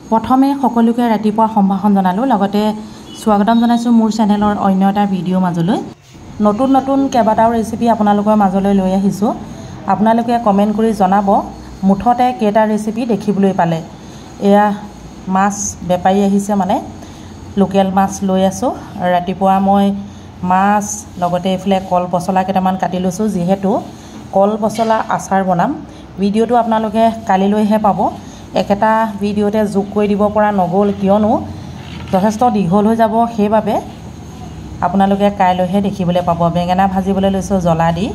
প্ৰথমে সকলোকে ৰাতিপুৱা সম্ভাষণ জনালোঁ লগতে স্বাগতম জনাইছোঁ মোৰ চেনেলৰ অন্য এটা ভিডিঅ' মাজলৈ নতুন নতুন কেইবাটাও ৰেচিপি আপোনালোকৰ মাজলৈ লৈ আহিছোঁ আপোনালোকে কমেণ্ট কৰি জনাব মুঠতে কেইটা ৰেচিপি দেখিবলৈ পালে এয়া মাছ বেপাৰী আহিছে মানে লোকেল মাছ লৈ আছোঁ ৰাতিপুৱা মই মাছ লগতে এফালে কল পচলা কেইটামান কাটি লৈছোঁ যিহেতু কল পচলা আচাৰ বনাম ভিডিঅ'টো আপোনালোকে কালিলৈহে পাব একেটা ভিডিঅ'তে যোগ কৰি দিব পৰা নগ'ল কিয়নো যথেষ্ট দীঘল হৈ যাব সেইবাবে আপোনালোকে কাইলৈহে দেখিবলৈ পাব বেঙেনা ভাজিবলৈ লৈছোঁ জ্বলা দি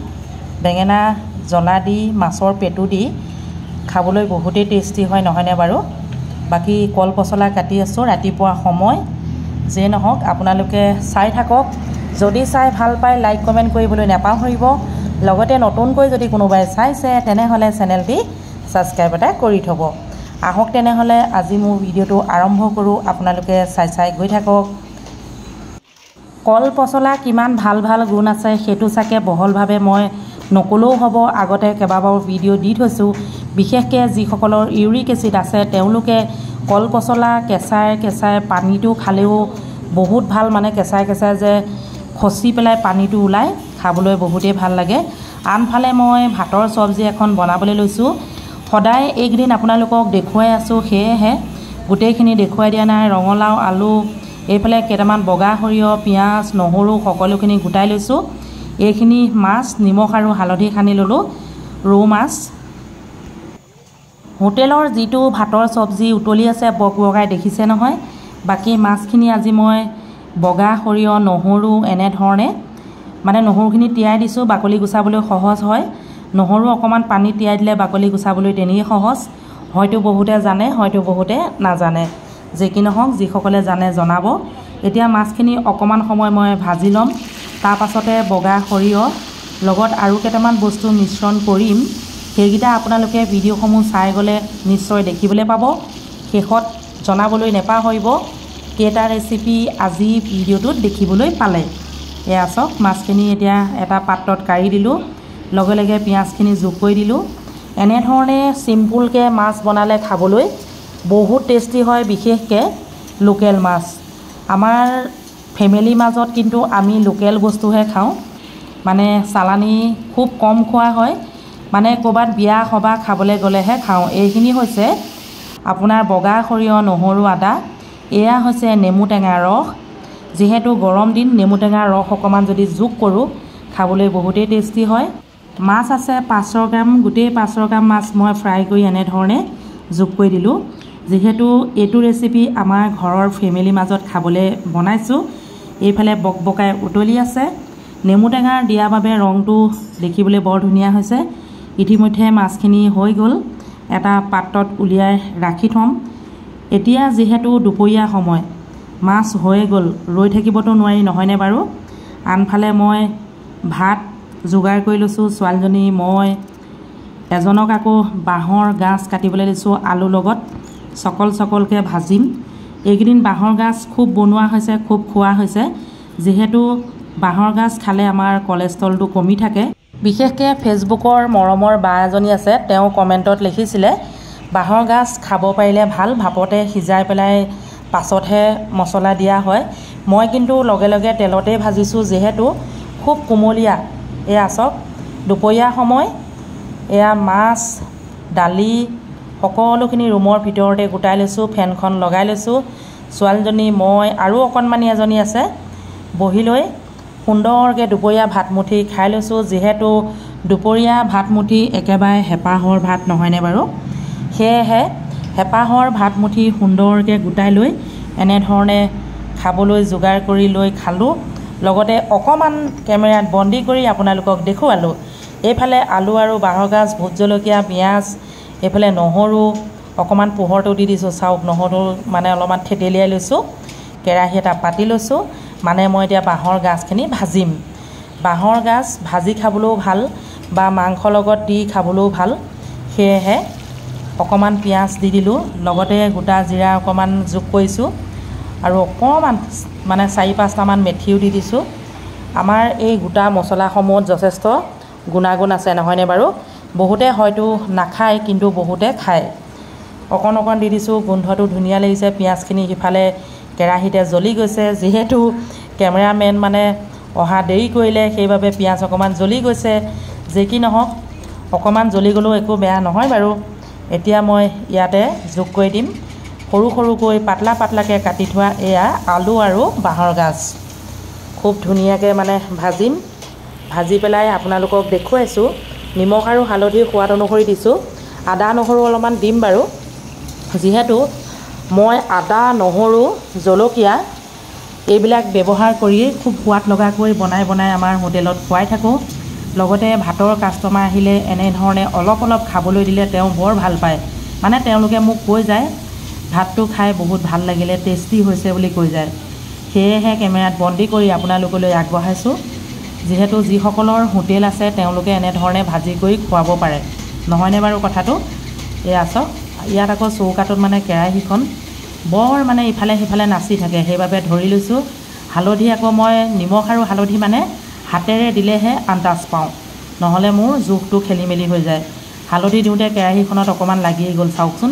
বেঙেনা জ্বলা দি মাছৰ পেটু দি খাবলৈ বহুতেই টেষ্টি হয় নহয়নে বাৰু বাকি কল পচলা কাটি আছোঁ ৰাতিপুৱা সময় যে নহওক আপোনালোকে চাই থাকক যদি চাই ভাল পায় লাইক কমেণ্ট কৰিবলৈ নাপাহৰিব লগতে নতুনকৈ যদি কোনোবাই চাইছে তেনেহ'লে চেনেলটি ছাবস্ক্ৰাইব এটা কৰি থ'ব আহক তেনেহ'লে আজি মোৰ ভিডিঅ'টো আৰম্ভ কৰোঁ আপোনালোকে চাই গৈ থাকক কল পচলা কিমান ভাল ভাল গুণ আছে সেইটো চাকে বহলভাৱে মই নকলেও হ'ব আগতে কেইবাবাৰো ভিডিঅ' দি থৈছোঁ বিশেষকৈ যিসকলৰ ইউৰিক এচিড আছে তেওঁলোকে কল পচলা কেঁচাই পানীটো খালেও বহুত ভাল মানে কেঁচাই যে খচি পেলাই পানীটো ওলাই খাবলৈ বহুতেই ভাল লাগে আনফালে মই ভাতৰ চব্জি এখন বনাবলৈ লৈছোঁ সদায় এইকেইদিন আপোনালোকক দেখুৱাই আছোঁ সেয়েহে গোটেইখিনি দেখুৱাই দিয়া নাই ৰঙালাও আলু এইফালে কেইটামান বগা সৰিয়হ পিঁয়াজ নহৰু সকলোখিনি গোটাই লৈছোঁ এইখিনি মাছ নিমখ আৰু হালধি সানি ল'লোঁ ৰৌ মাছ হোটেলৰ যিটো ভাতৰ চব্জি উতলি আছে বগাই দেখিছে নহয় বাকী মাছখিনি আজি মই বগা সৰিয়হ নহৰু এনেধৰণে মানে নহৰুখিনি তিয়াই দিছোঁ বাকলি গুচাবলৈ সহজ হয় নহৰু অকণমান পানী তিয়াই দিলে বাকলি গুচাবলৈ তেনেই সহজ হয়তো বহুতে জানে হয়তো বহুতে নাজানে যে কি নহওক যিসকলে জানে জনাব এতিয়া মাছখিনি অকণমান সময় মই ভাজি ল'ম তাৰ পাছতে বগা সৰিয়হ লগত আৰু কেইটামান বস্তু মিশ্ৰণ কৰিম সেইকেইটা আপোনালোকে ভিডিঅ'সমূহ চাই গ'লে নিশ্চয় দেখিবলৈ পাব শেষত জনাবলৈ নেপাহৰিব কেইটা ৰেচিপি আজি ভিডিঅ'টোত দেখিবলৈ পালে এয়া চাওক মাছখিনি এতিয়া এটা পাত্ৰত কাঢ়ি দিলোঁ লগে লগে পিঁয়াজখিনি যোগ কৰি দিলোঁ এনেধৰণে চিম্পুলকৈ মাছ বনালে খাবলৈ বহুত টেষ্টি হয় বিশেষকৈ লোকেল মাছ আমাৰ ফেমিলিৰ মাজত কিন্তু আমি লোকেল বস্তুহে খাওঁ মানে চালানী খুব কম খোৱা হয় মানে ক'ৰবাত বিয়া সবাহ খাবলৈ গ'লেহে খাওঁ এইখিনি হৈছে আপোনাৰ বগা সৰিয়হ নহৰু আদা এয়া হৈছে নেমু টেঙা ৰস যিহেতু গৰম দিন নেমু টেঙা ৰস অকণমান যদি যোগ কৰোঁ খাবলৈ বহুতেই টেষ্টি হয় মাছ আছে 500 গ্ৰাম গোটেই 500 গ্ৰাম মাছ মই ফ্ৰাই কৰি এনেধৰণে যোগ কৰি দিলোঁ যিহেতু এইটো ৰেচিপি আমাৰ ঘৰৰ ফেমিলিৰ মাজত খাবলৈ বনাইছোঁ এইফালে বকবকাই উতলি আছে নেমু টেঙা দিয়াৰ বাবে ৰংটো দেখিবলৈ বৰ ধুনীয়া হৈছে ইতিমধ্যে মাছখিনি হৈ গ'ল এটা পাত্ৰত উলিয়াই ৰাখি থ'ম এতিয়া যিহেতু দুপৰীয়া সময় মাছ হৈ গ'ল ৰৈ থাকিবতো নোৱাৰি নহয়নে বাৰু আনফালে মই ভাত যোগাৰ কৰি লৈছোঁ ছোৱালীজনী মই এজনক আকৌ বাঁহৰ গাজ কাটিবলৈ দিছোঁ আলু লগত চকলকৈ ভাজিম এইকেইদিন বাঁহৰ গাজ খুব বনোৱা হৈছে খুব খোৱা হৈছে যিহেতু বাঁহৰ গাজ খালে আমাৰ কলেষ্ট্ৰলটো কমি থাকে বিশেষকৈ ফেচবুকৰ মৰমৰ বা এজনী আছে তেওঁ কমেণ্টত লিখিছিলে বাঁহৰ গাজ খাব পাৰিলে ভাল ভাপতে সিজাই পেলাই পাছতহে মছলা দিয়া হয় মই কিন্তু লগে লগে তেলতেই ভাজিছোঁ যিহেতু খুব কোমলীয়া এয়া চাওক দুপৰীয়া সময় এয়া মাছ দালি সকলোখিনি ৰুমৰ ভিতৰতে গোটাই লৈছোঁ ফেনখন লগাই লৈছোঁ ছোৱালীজনী মই আৰু অকণমানি এজনী আছে বহি লৈ সুন্দৰকৈ দুপৰীয়া ভাতমুঠি খাই লৈছোঁ যিহেতু দুপৰীয়া ভাতমুঠি একেবাৰে হেঁপাহৰ ভাত নহয়নে বাৰু সেয়েহে হেঁপাহৰ ভাতমুঠি সুন্দৰকৈ গোটাই লৈ এনেধৰণে খাবলৈ যোগাৰ কৰি লৈ খালোঁ লগতে অকণমান কেমেৰাত বন্দী কৰি আপোনালোকক দেখুৱালোঁ এইফালে আলু আৰু বাঁহৰ গাজ ভোট জলকীয়া পিঁয়াজ এইফালে নহৰু অকণমান পোহৰটো দি দিছোঁ চাওক নহৰু মানে অলপমান থেতেলিয়াই লৈছোঁ কেৰাহী এটা পাতি লৈছোঁ মানে মই এতিয়া বাঁহৰ গাজখিনি ভাজিম বাঁহৰ গাজ ভাজি খাবলৈও ভাল বা মাংসৰ লগত দি খাবলৈও ভাল সেয়েহে অকণমান পিঁয়াজ দি দিলোঁ লগতে গোটা জিৰা অকণমান যোগ কৰিছোঁ আৰু অকণমান মানে 4-5টামান মেথিও দি দিছোঁ আমাৰ এই গোটা মছলাসমূহত যথেষ্ট গুণাগুণ আছে নহয়নে বাৰু বহুতে হয়তো নাখায় কিন্তু বহুতে খায় অকণ অকণ দি দিছোঁ গোন্ধটো ধুনীয়া লাগিছে পিঁয়াজখিনি সিফালে কেৰাহীতে জ্বলি গৈছে যিহেতু কেমেৰামেন মানে অহা দেৰি কৰিলে সেইবাবে পিঁয়াজ অকণমান জ্বলি গৈছে যে কি নহওক অকণমান জ্বলি গ'লেও একো বেয়া নহয় বাৰু এতিয়া মই ইয়াতে যোগ কৰি দিম সৰু সৰুকৈ পাতলা পাতলাকৈ কাটি থোৱা এয়া আলু আৰু বাঁহৰ গাজ খুব ধুনীয়াকৈ মানে ভাজিম ভাজি পেলাই আপোনালোকক দেখুৱাইছোঁ নিমখ আৰু হালধিৰ সোৱাদ অনুসৰি দিছোঁ আদা নহৰু অলপমান দিম বাৰু যিহেতু মই আদা নহৰু জলকীয়া এইবিলাক ব্যৱহাৰ কৰি খুব সোৱাদ লগাকৈ বনাই আমাৰ হোটেলত খুৱাই থাকোঁ লগতে ভাতৰ কাষ্টমাৰ আহিলে এনেধৰণে অলপ অলপ খাবলৈ দিলে তেওঁ বৰ ভাল পায় মানে তেওঁলোকে মোক কৈ যায় ভাতটো খাই বহুত ভাল লাগিলে টেষ্টি হৈছে বুলি কৈ যায় সেয়েহে কেমেৰাত বন্দী কৰি আপোনালোকলৈ আগবঢ়াইছোঁ যিহেতু যিসকলৰ হোটেল আছে তেওঁলোকে এনেধৰণে ভাজি কৰি খুৱাব পাৰে নহয়নে বাৰু কথাটো এয়া চাওক ইয়াত আকৌ চৌকাটোত মানে কেৰাহীখন বৰ মানে ইফালে সিফালে নাচি থাকে সেইবাবে ধৰি লৈছোঁ হালধি আকৌ মই নিমখ আৰু হালধি মানে হাতেৰে দিলেহে আন্দাজ পাওঁ নহ'লে মোৰ জোখটো খেলি মেলি হৈ যায় হালধি দিওঁতে কেৰাহীখনত অকণমান লাগি গ'ল চাওকচোন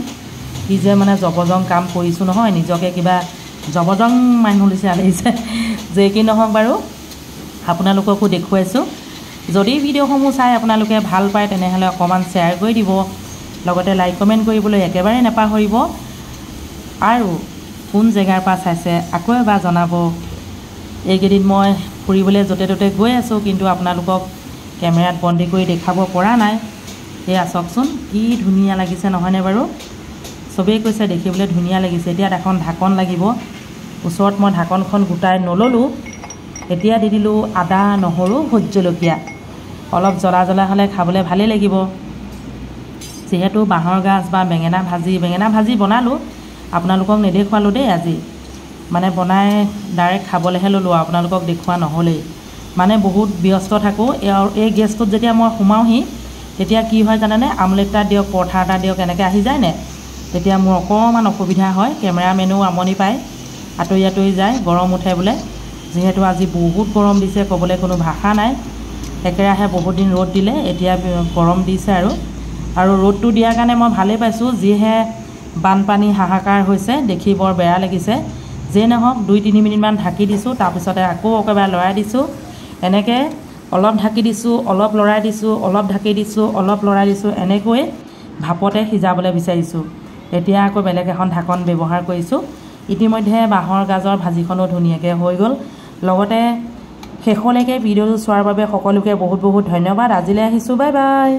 কি যে মানে জবজং কাম কৰিছোঁ নহয় নিজকে কিবা জবজং মানুহ লিখা লাগিছে যে কি নহওক বাৰু আপোনালোককো দেখুৱাইছোঁ যদি ভিডিঅ'সমূহ চাই আপোনালোকে ভাল পায় তেনেহ'লে অকণমান শ্বেয়াৰ কৰি দিব লগতে লাইক কমেণ্ট কৰিবলৈ একেবাৰে নাপাহৰিব আৰু কোন জেগাৰ পৰা চাইছে আকৌ এবাৰ জনাব এইকেইদিন মই ফুৰিবলৈ য'তে ত'তে গৈ আছোঁ কিন্তু আপোনালোকক কেমেৰাত বন্দী কৰি দেখাব পৰা নাই এয়া চাওকচোন কি ধুনীয়া লাগিছে নহয়নে বাৰু চবেই কৈছে দেখিবলৈ ধুনীয়া লাগিছে এতিয়া এখন ঢাকন লাগিব ওচৰত মই ঢাকনখন গোটাই নল'লোঁ এতিয়া দি দিলোঁ আদা নহৰু ভোট জলকীয়া অলপ জ্বলা জ্বলা হ'লে খাবলৈ ভালেই লাগিব যিহেতু বাঁহৰ গাজ বা বেঙেনা ভাজি বনালোঁ আপোনালোকক নেদেখুৱালোঁ দেই আজি মানে বনাই ডাইৰেক্ট খাবলৈহে ল'লোঁ আপোনালোকক দেখুওৱা নহ'লেই মানে বহুত ব্যস্ত থাকোঁ এই গেছটোত যেতিয়া মই সোমাওঁহি তেতিয়া কি হয় জানেনে আমলেট এটা দিয়ক পৰঠা এটা দিয়ক এনেকৈ আহি যায়নে তেতিয়া মোৰ অকণমান অসুবিধা হয় কেমেৰামেনেও আমনি পায় আঁতৰি যায় গৰম উঠে বোলে যিহেতু আজি বহুত গৰম দিছে ক'বলৈ কোনো ভাষা নাই একেৰাহে বহুত দিন ৰ'দ দিলে এতিয়া গৰম দিছে আৰু ৰ'দটো দিয়াৰ কাৰণে মই ভালেই পাইছোঁ যিহে বানপানী হাহাকাৰ হৈছে দেখি বৰ বেয়া লাগিছে যে নহওক 2-3 মিনিটমান ঢাকি দিছোঁ তাৰপিছতে আকৌ একেবাৰে লৰাই দিছোঁ এনেকৈ অলপ ঢাকি দিছোঁ অলপ লৰাই দিছোঁ অলপ ঢাকি দিছোঁ অলপ লৰাই দিছোঁ এনেকৈ ভাপতে সিজাবলৈ বিচাৰিছোঁ এতিয়া আকৌ বেলেগ এখন ঢাকন ব্যৱহাৰ কৰিছোঁ ইতিমধ্যে বাঁহৰ গাজৰ ভাজিখনো ধুনীয়াকৈ হৈ গ'ল লগতে শেষলৈকে ভিডিঅ'টো চোৱাৰ বাবে সকলোকে বহুত বহুত ধন্যবাদ আজিলৈ আহিছোঁ বাই বাই